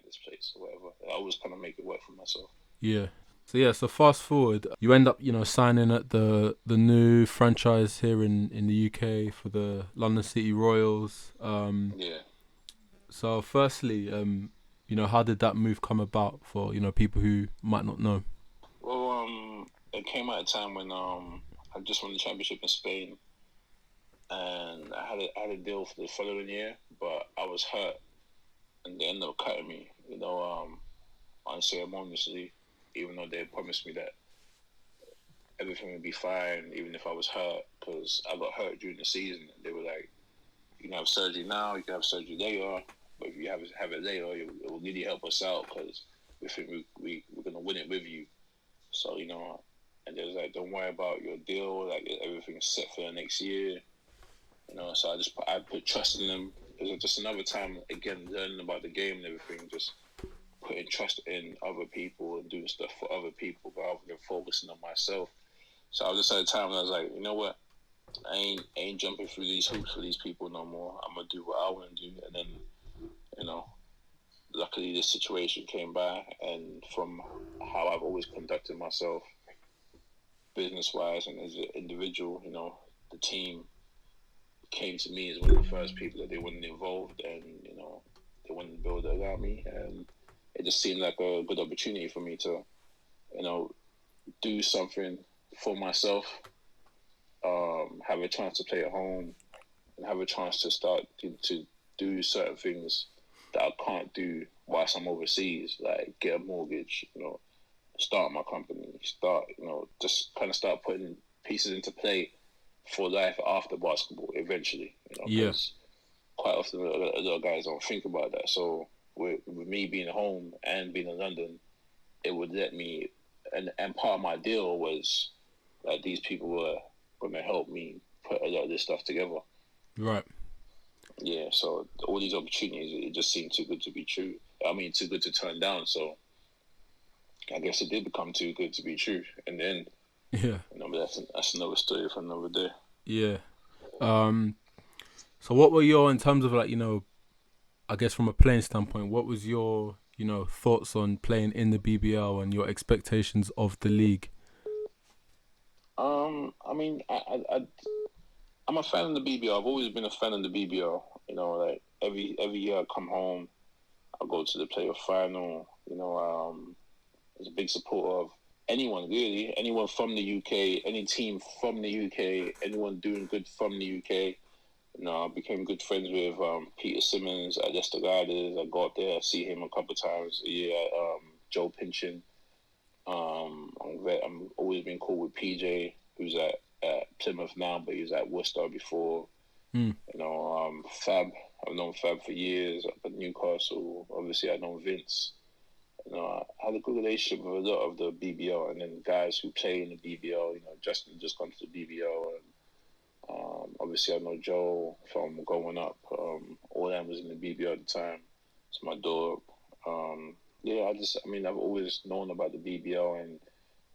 this place or whatever. I always kind of make it work for myself. Yeah. So fast forward, you end up, signing at the new franchise here in the UK for the London City Royals. Yeah. So firstly, how did that move come about for, people who might not know? Well, it came at a time when I just won the championship in Spain, and I had a deal for the following year, but I was hurt, and they ended up cutting me. Unceremoniously, even though they promised me that everything would be fine, even if I was hurt, because I got hurt during the season. They were like, "You can have surgery now, you can have surgery later, but if you have it later, it will really help us out because we think we're gonna win it with you." So and they was like, "Don't worry about your deal, like everything's set for the next year." So I put trust in them. It was just another time again learning about the game and everything, just putting trust in other people and doing stuff for other people rather than focusing on myself. So I was just at a time when I was like, you know what, I ain't jumping through these hoops for these people no more. I'm gonna do what I want to do, and then you know, luckily this situation came by, and from how I've always conducted myself, business wise and as an individual, the team came to me as one of the first people that they wanted involved, and they wanted to build around me, and it just seemed like a good opportunity for me to you know do something for myself, have a chance to play at home, and have a chance to start to do certain things that I can't do whilst I'm overseas, like get a mortgage, start my company, just kind of start putting pieces into play for life after basketball eventually, Yeah. because quite often a lot of guys don't think about that. So with me being home and being in London, it would let me, and part of my deal was that these people were going to help me put a lot of this stuff together. Right. Yeah, so all these opportunities, it just seemed too good to be true. I mean, too good to turn down. So I guess it did become too good to be true. And then, Yeah. but that's another story for another day. Yeah. Um. So what were your, in terms of, like, I guess from a playing standpoint, what was your, thoughts on playing in the BBL and your expectations of the league? I mean, I'm a fan of the BBL. I've always been a fan of the BBL. Like every year I come home, I go to the playoff final. As a big supporter of anyone really, anyone from the UK, any team from the UK, anyone doing good from the UK. I became good friends with Peter Simmons at Leicester Riders. I go up there, I see him a couple of times a year. Joe Pinchin. I'm always been cool with PJ, who's at Plymouth now, but he was at Worcester before. Mm. Fab. I've known Fab for years up at Newcastle. Obviously, I know Vince. I had a good relationship with a lot of the BBL, and then guys who play in the BBL. Justin just comes to the BBL, and obviously I know Joe from growing up. All them was in the BBL at the time. It's my dog. Yeah, I've always known about the BBL, and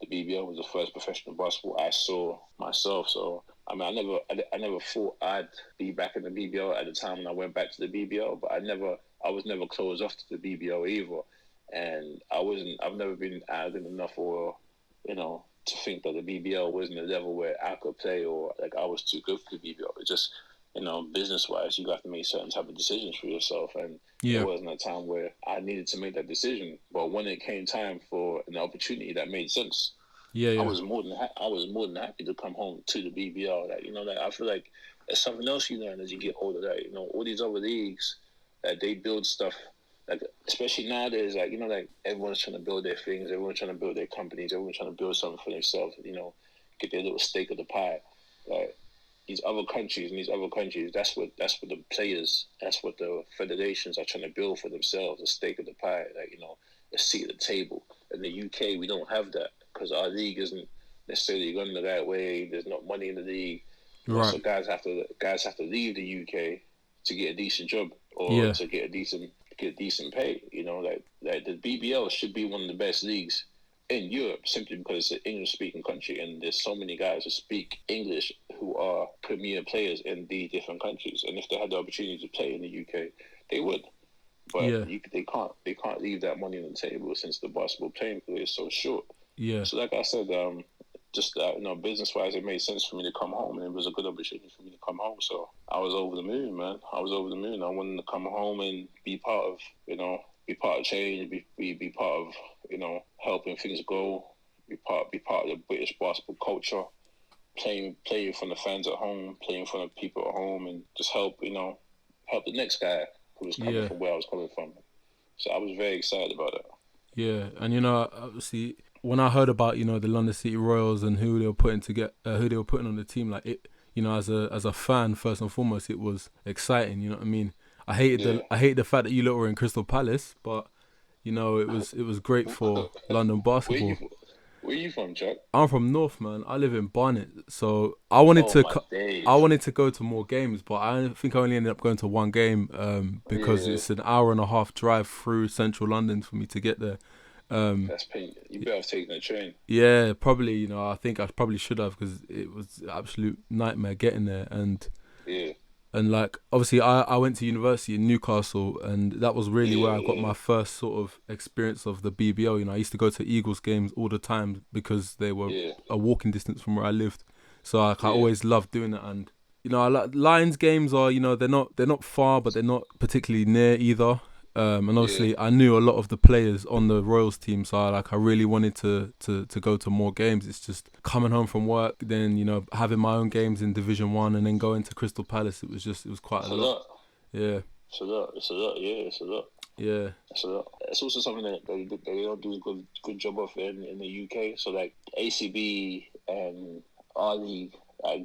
the BBL was the first professional basketball I saw myself. So I never thought I'd be back in the BBL at the time when I went back to the BBL, but I was never closed off to the BBL either, and I've never been arrogant enough, or to think that the BBL wasn't a level where I could play, or like I was too good for the BBL. It's just, business wise, you have to make certain type of decisions for yourself, and it Yeah. wasn't a time where I needed to make that decision. But when it came time for an opportunity that made sense, Yeah. I Yeah. was more than happy to come home to the BBL. Like I feel like there's something else you learn as you get older. That all these other leagues that they build stuff, like especially nowadays. Like everyone's trying to build their things. Everyone's trying to build their companies. Everyone's trying to build something for themselves. Get their little stake of the pie. Like these other countries, that's what the players, that's what the federations are trying to build for themselves, a stake of the pie, like a seat at the table. In the UK, we don't have that because our league isn't necessarily run the right way. There's not money in the league, Right. so guys have to leave the UK to get a decent job or Yeah. to get decent pay. Like the BBL should be one of the best leagues in Europe simply because it's an English speaking country and there's so many guys who speak English who are premier players in these different countries. And if they had the opportunity to play in the UK, they would. But Yeah. they can't leave that money on the table since the basketball playing field is so short. Yeah. So like I said, just business wise, it made sense for me to come home, and it was a good opportunity for me to come home. So I was over the moon, man. I was over the moon. I wanted to come home and be part of, be part of change, be part of, helping things go, be part of the British basketball culture, playing from the fans at home, playing from the people at home, and just help help the next guy who was coming Yeah. from where I was coming from. So I was very excited about it. Yeah. And obviously, when I heard about the London City Royals and who they were putting to get who they were putting on the team, like it, as a fan first and foremost, it was exciting. You know what I mean? Yeah. I hated the fact that you lot were in Crystal Palace, but it was great for London Where you basketball. Where you from, Chuck? I'm from North, man. I live in Barnet, so I wanted Oh to my I days. wanted to go to more games, but I think I only ended up going to one game because Yeah, it's an hour and a half drive through central London for me to get there. Um, that's pain. You better have taken a train. yeah, probably. I think I probably should have because it was an absolute nightmare getting there, Yeah, and like obviously I went to university in Newcastle, and that was really where I got yeah, my first sort of experience of the BBL. I used to go to Eagles games all the time because they were yeah, a walking distance from where I lived. So like, I yeah, always loved doing that, and I like Lions games are they're not far, but they're not particularly near either. And yeah. obviously I knew a lot of the players on the Royals team, so I really wanted to go to more games. It's just coming home from work, then having my own games in Division 1, and then going to Crystal Palace. It was quite a It's a lot. lot. Yeah, It's a lot. It's a lot. Yeah, it's a lot. yeah, It's a lot. It's also something that they don't do a good job of in the UK. So like ACB and our league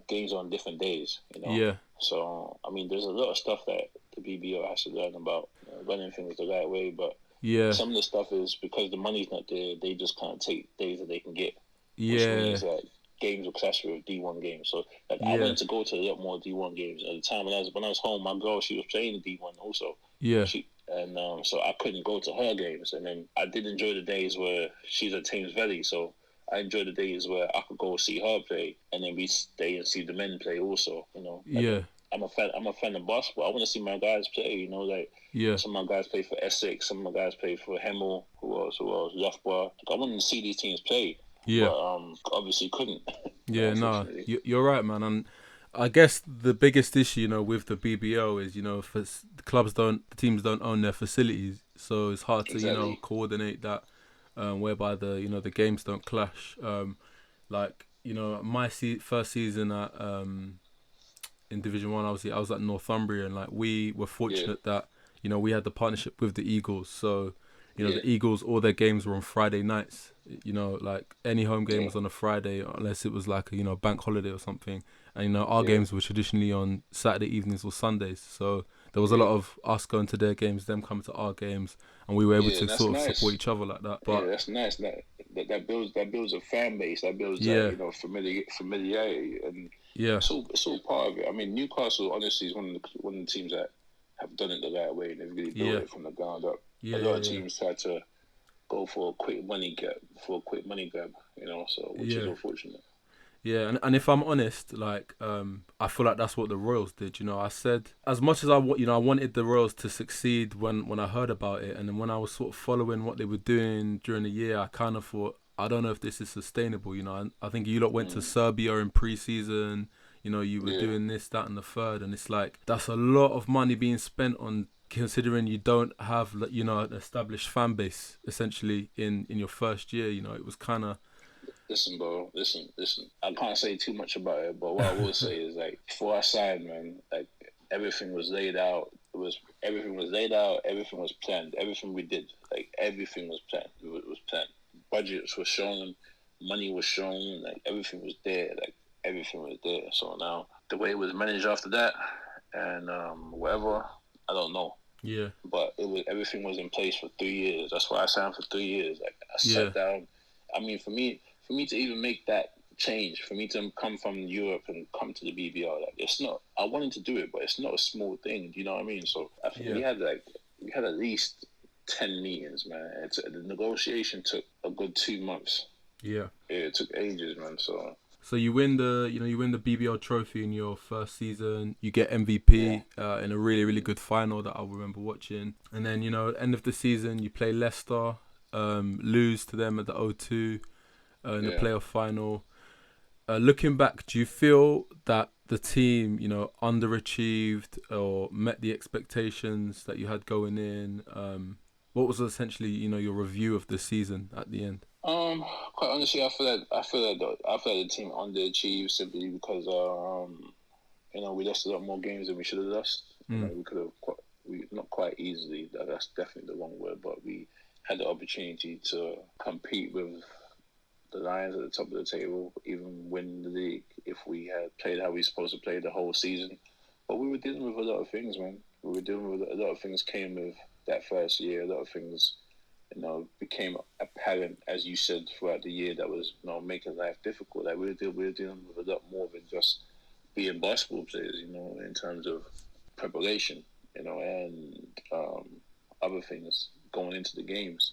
games on different days. yeah, So I mean, there's a lot of stuff that the BBO has to learn about running things the right way, but yeah, some of the stuff is because the money's not there. They just can't take days that they can get, which yeah, means that games will clash with D1 games. So like I yeah, wanted to go to a lot more D1 games at the time when I was home. My girl, she was playing the D1 also. yeah, So I couldn't go to her games, and then I did enjoy the days where she's at Thames Valley. So I enjoyed the days where I could go see her play, and then we stay and see the men play also. yeah, I'm a fan. I'm a fan of basketball. I want to see my guys play. Like yeah, some of my guys play for Essex. Some of my guys play for Hemel. Who else? Loughborough. I wanted to see these teams play, yeah. but obviously couldn't. Yeah, no, Unfortunately. you're right, man. And I guess the biggest issue, with the BBO is, the teams don't own their facilities, so it's hard to, Exactly. coordinate that, whereby the games don't clash. Like, my first season at in Division 1, obviously I was at Northumbria, and like we were Yeah. fortunate that we had the partnership with the Eagles, so Yeah. the Eagles, all their games were on Friday nights. Like any home game Yeah. was on a Friday unless it was like a bank holiday or something, and our Yeah. games were traditionally on Saturday evenings or Sundays. So there was a Yeah. lot of us going to their games, them coming to our games, and we were able Yeah. to And that's sort of support nice. each other like that. Yeah, But that's nice. That builds a fan base. That builds that yeah, familiarity, and yeah, it's all part of it. I mean, Newcastle honestly is one of the teams that have done it the right way, and they've really built yeah, it from the ground up. A yeah, lot yeah, of yeah, teams try to go for a quick money grab, so which is yeah. unfortunate. Yeah, and if I'm honest, like I feel like that's what the Royals did. I said as much as I wanted the Royals to succeed when I heard about it, and then when I was sort of following what they were doing during the year, I kind of thought I don't know if this is sustainable. I think you lot went to Mm, Serbia in pre-season. You were yeah, doing this, that, and the third, and it's like that's a lot of money being spent on considering you don't have an established fan base essentially in your first year. It was kind of listen, bro, listen. I can't say too much about it, but what I will say is like before I signed, man, like everything was laid out. Everything was laid out. Everything was planned. Everything we did, like everything was planned. It was planned. Budgets were shown, money was shown, like everything was there. Like everything was there. So now the way it was managed after that, and whatever, I don't know. yeah, But everything was in place for 3 years. That's why I signed for 3 years. Like I yeah, sat down. I mean, for me to even make that change, for me to come from Europe and come to the BBL, like it's not. I wanted to do it, but it's not a small thing. Do you know what I mean? So I think yeah, we had at least 10 meetings, man. The negotiation took a good 2 months. yeah. Yeah, it took ages, man. So So you win the BBL trophy in your first season. You get Yeah, MVP in a really really good final that I remember watching. And then end of the season you play Leicester, lose to them at the O2 in the yeah. playoff final. Looking back, do you feel that the team underachieved or met the expectations that you had going in? What was essentially your review of the season at the end? Quite honestly, I feel like the team underachieved simply because we lost a lot more games than we should have lost. Mm. We could have we not quite easily. That's definitely the wrong word, but we had the opportunity to compete with the Lions at the top of the table, even win the league if we had played how we were supposed to play the whole season. But we were dealing with a lot of things, man. We were dealing with a lot of things came with that first year. A lot of things, became apparent as you said throughout the year that was, making life difficult. Like we were dealing with a lot more than just being basketball players, in terms of preparation, and other things going into the games.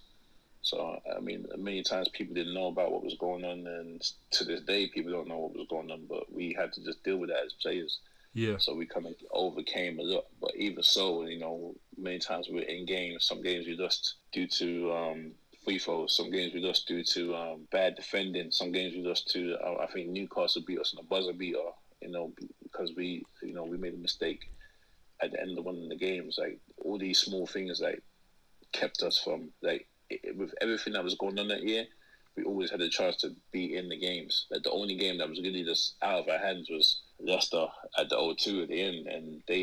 So, I mean, many times people didn't know about what was going on, and to this day, people don't know what was going on. But we had to just deal with that as players. Yeah, So we kind of overcame a lot. But even so, many times we were in games. Some games we lost due to free throws. Some games we lost due to bad defending. Some games we lost to, I think Newcastle beat us in a buzzer beater, because we made a mistake at the end of one of the games. Like, all these small things, like, kept us from, like, with everything that was going on that year, we always had a chance to be in the games. Like, the only game that was really just out of our hands was Leicester at the O2 at the end, and they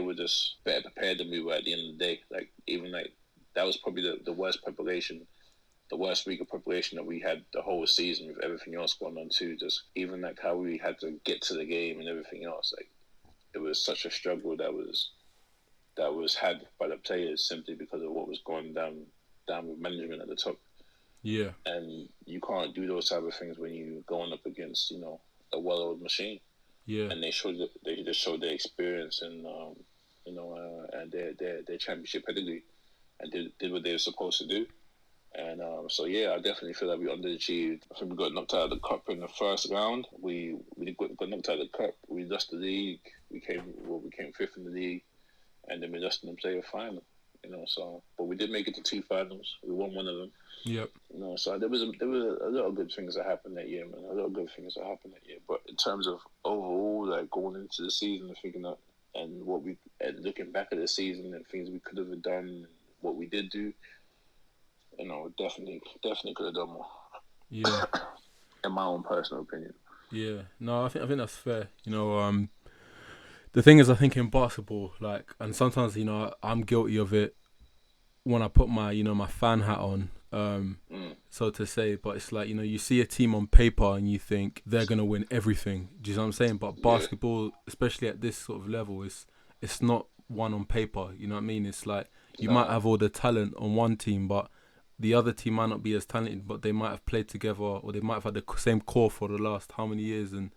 were just better prepared than we were at the end of the day. Like, even like that was probably the worst preparation, the worst week of preparation that we had the whole season with everything else going on too. Just even like how we had to get to the game and everything else. Like, it was such a struggle that was had by the players simply because of what was going down with management at the top. yeah, And you can't do those type of things when you going up against a well-oiled machine. yeah, And they just showed their experience and and their championship pedigree and did what they were supposed to do. And so yeah, I definitely feel like we underachieved. I think we got knocked out of the cup in the first round. We got knocked out of the cup. We lost the league. We came fifth in the league, and then we lost in the playoff final. So but we did make it to two finals. We won one of them. yep, So there were a lot of good things that happened that year, man. A lot of good things that happened that year. But in terms of overall, like going into the season and thinking that, and looking back at the season and things we could have done, and what we did do, definitely could have done more. yeah, In my own personal opinion. yeah. No, I think that's fair. The thing is, I think in basketball, like, and sometimes I'm guilty of it when I put my my fan hat on, so to say. But it's like you see a team on paper and you think they're gonna win everything. Do you know what I'm saying? But Yeah, basketball, especially at this sort of level, it's not one on paper. You know what I mean? It's like you might no, have all the talent on one team, but the other team might not be as talented, but they might have played together or they might have had the same core for the last how many years, and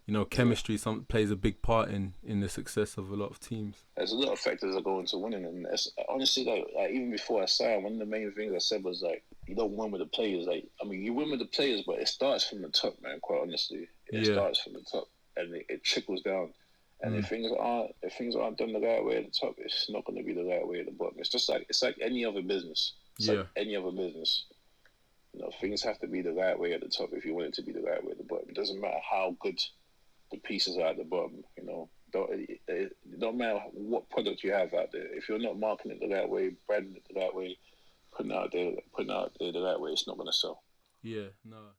yeah. chemistry plays a big part in the success of a lot of teams. There's a lot of factors that go into winning, and honestly, like even before I signed, one of the main things I said was like, you don't win with the players. Like, I mean, you win with the players, but it starts from the top, man. Quite honestly, it Yeah. starts from the top, and it trickles down. And Mm. if things aren't done the right way at the top, it's not going to be the right way at the bottom. It's like any other business. It's like Yeah. any other business. Things have to be the right way at the top if you want it to be the right way at the bottom. It doesn't matter how good the pieces are at the bottom. It don't matter what product you have out there. If you're not marketing it the right way, branding it the right way, putting it out there the right way, it's not going to sell. Yeah. No.